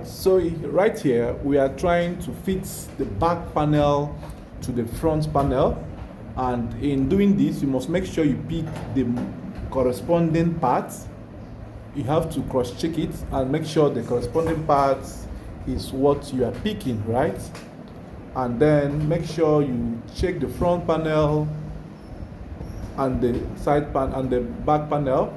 So right here we are trying to fit the back panel to the front panel, and in doing this you must make sure you pick the corresponding part. You have to cross check it and make sure the corresponding part is what you are picking, right? And then make sure you check the front panel and the side pan and the back panel.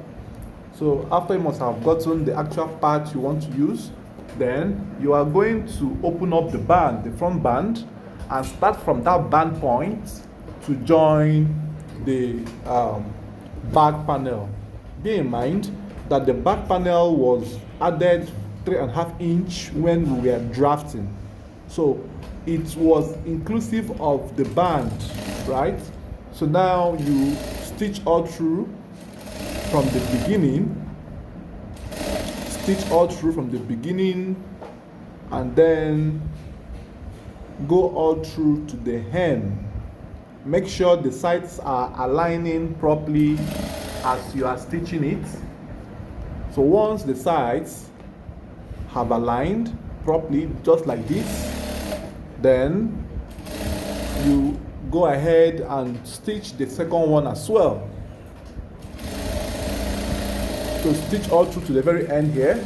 So after you must have gotten the actual part you want to use, then you are going to open up the band, the front band, and start from that band point to join the back panel. Bear in mind that the back panel was added 3.5 inch when we were drafting, so it was inclusive of the band, right? So now you stitch all through from the beginning, and then go all through to the hem. Make sure the sides are aligning properly as you are stitching it. So once the sides have aligned properly, just like this, then you go ahead and stitch the second one as well. So stitch all through to the very end here,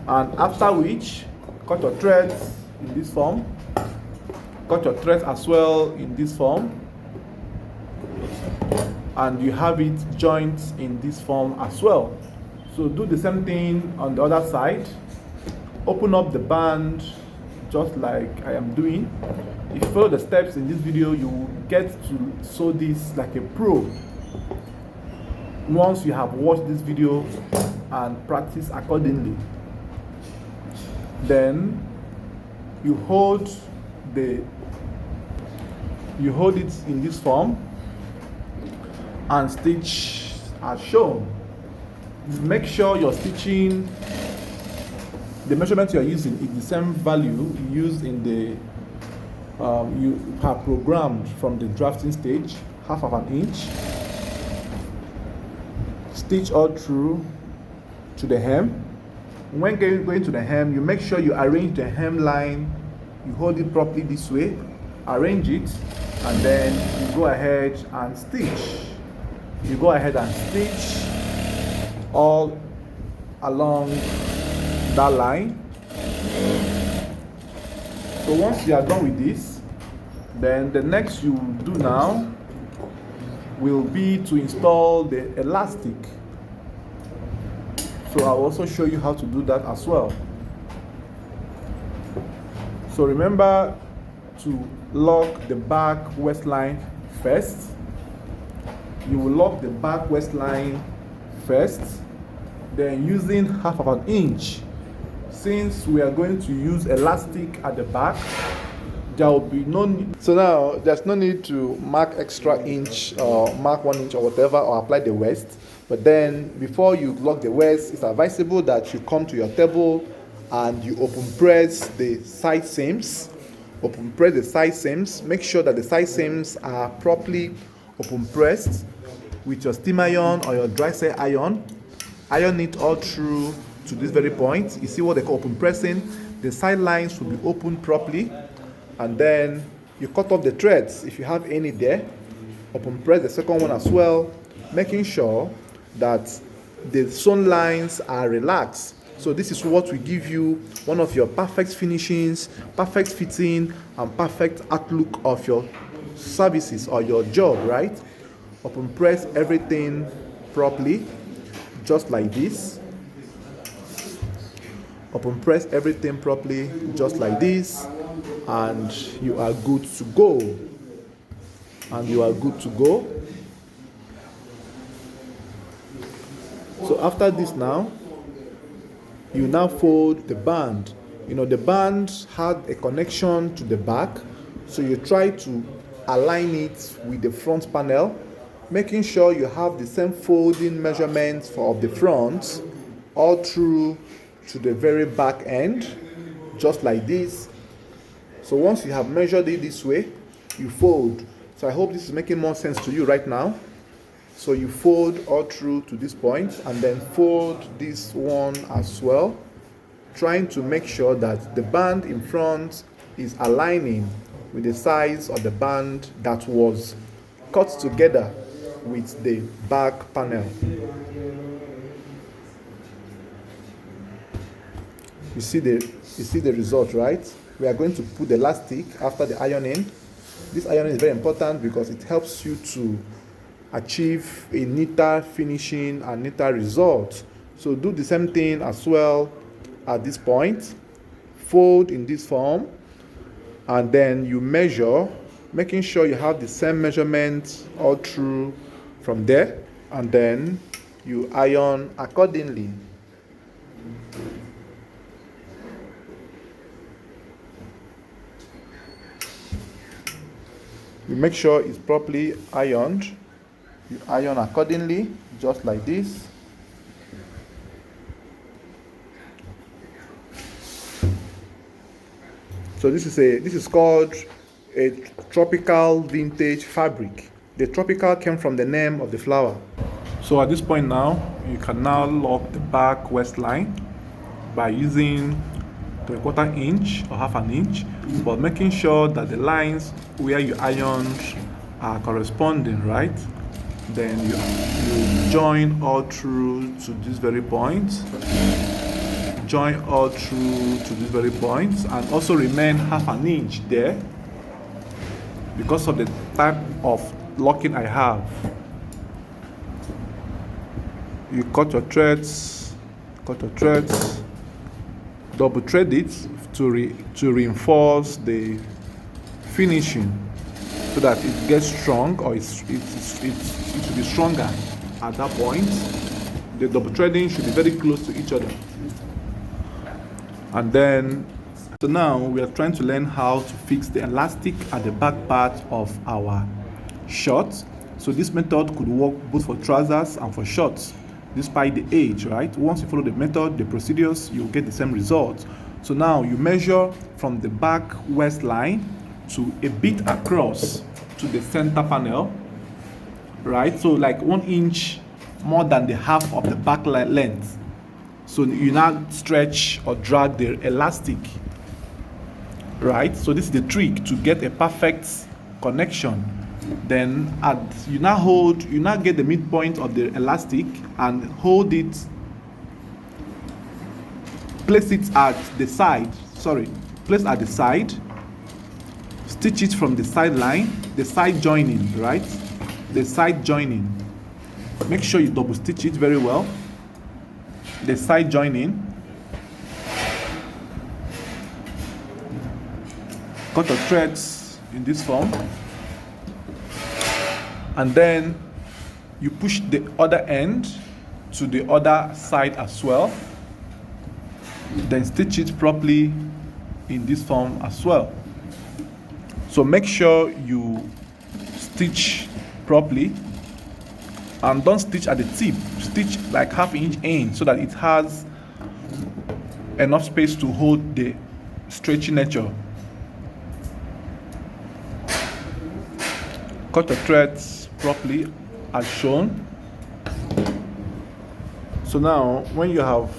and after which cut your threads in this form, cut your threads as well in this form, and you have it joined in this form as well. So do the same thing on the other side. Open up the band just like I am doing. If you follow the steps in this video, you will get to sew this like a pro. Once you have watched this video and practice accordingly, then you hold it in this form and stitch as shown. Make sure you're stitching, the measurement you are using is the same value used in the you have programmed from the drafting stage, 1/2 inch. Stitch all through to the hem. When going to the hem, you make sure you arrange the hem line. You hold it properly this way, arrange it, and then you go ahead and stitch. You go ahead and stitch all along that line. So once you are done with this, then the next you will do now will be to install the elastic. So I'll also show you how to do that as well. So remember to lock the back waistline first. You will lock the back waistline first, then using 1/2 inch. Since we are going to use elastic at the back, there will be no need. So now there's no need to mark extra inch or mark 1 inch or whatever, or apply the waist. But then before you lock the waist, it's advisable that you come to your table and you open press the side seams. Open press the side seams. Make sure that the side seams are properly open pressed with your steam iron or your dry set iron. Iron it all through to this very point. You see what they call open pressing. The side lines will be opened properly, and then you cut off the threads if you have any there. Open press the second one as well, making sure that the sewn lines are relaxed. So this is what will give you one of your perfect finishings, perfect fitting, and perfect outlook of your services or your job, right? Open press everything properly, just like this. Open press everything properly, just like this, and you are good to go. So after this now, you now fold the band. You know, the band had a connection to the back, so you try to align it with the front panel, making sure you have the same folding measurements of the front all through to the very back end, just like this. So once you have measured it this way, you fold. So I hope this is making more sense to you right now. So you fold all through to this point, and then fold this one as well, trying to make sure that the band in front is aligning with the size of the band that was cut together with the back panel. You see the result, right? We are going to put the elastic after the ironing. This ironing is very important because it helps you to achieve a neater finishing and neater result. So do the same thing as well at this point. Fold in this form, and then you measure, making sure you have the same measurement all through from there, and then you iron accordingly. You make sure it's properly ironed. You iron accordingly, just like this. So this is called a tropical vintage fabric. The tropical came from the name of the flower. So at this point now, you can now lock the back waistline by using 3/4 inch or 1/2 inch, but making sure that the lines where you ironed are corresponding, right? Then you join all through to this very point. Join all through to this very point, and also remain 1/2 inch there because of the type of locking I have. You cut your threads, double thread it to reinforce the finishing so that it gets strong, or it should be stronger at that point. The double threading should be very close to each other. And then, so now we are trying to learn how to fix the elastic at the back part of our shorts. So this method could work both for trousers and for shorts, despite the age, right? Once you follow the method, the procedures, you'll get the same results. So now you measure from the back waistline to a bit across to the center panel, right? So like 1 inch more than the half of the back length. So you now stretch or drag the elastic, right? So this is the trick to get a perfect connection. Then you now get the midpoint of the elastic and hold it, place at the side, stitch it from the sideline, the side joining, right? The side joining. Make sure you double stitch it very well. The side joining. Cut your threads in this form, and then you push the other end to the other side as well. Then stitch it properly in this form as well. So make sure you stitch properly, and don't stitch at the tip. Stitch like 1/2 inch in so that it has enough space to hold the stretchy nature. Cut your threads properly as shown. So now when you have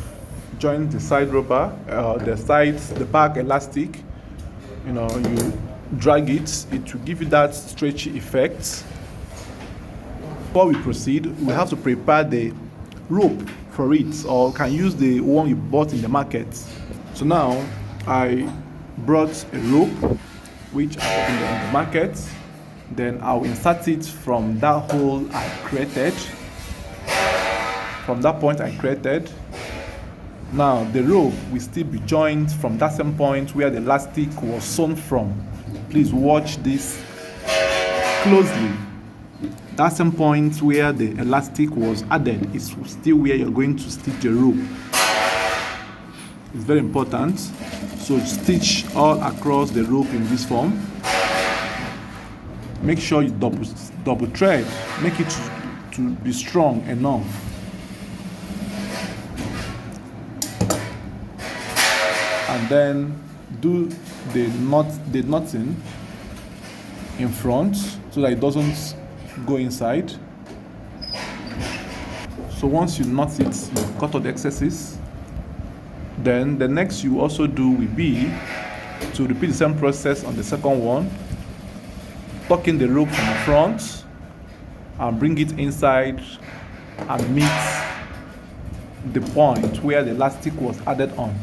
joined the side rubber, the back elastic, you drag it will give you that stretchy effect. Before we proceed, we have to prepare the rope for it, or can use the one you bought in the market. So now I brought a rope which I bought in the market. Then I'll insert it from that hole I created. From that point I created. Now the rope will still be joined from that same point where the elastic was sewn from. Please watch this closely. That same point where the elastic was added is still where you're going to stitch the rope. It's very important. So stitch all across the rope in this form. Make sure you double thread. Make it to be strong enough. And then do the knotting in front so that it doesn't go inside. So once you knot it, you cut all the excesses. Then the next you also do will be to repeat the same process on the second one, tuck in the rope from the front and bring it inside and meet the point where the elastic was added on.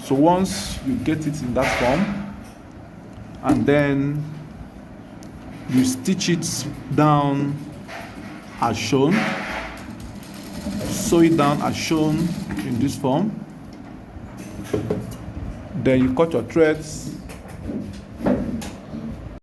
So once you get it in that form, and then you stitch it down as shown, sew it down as shown in this form, then you cut your threads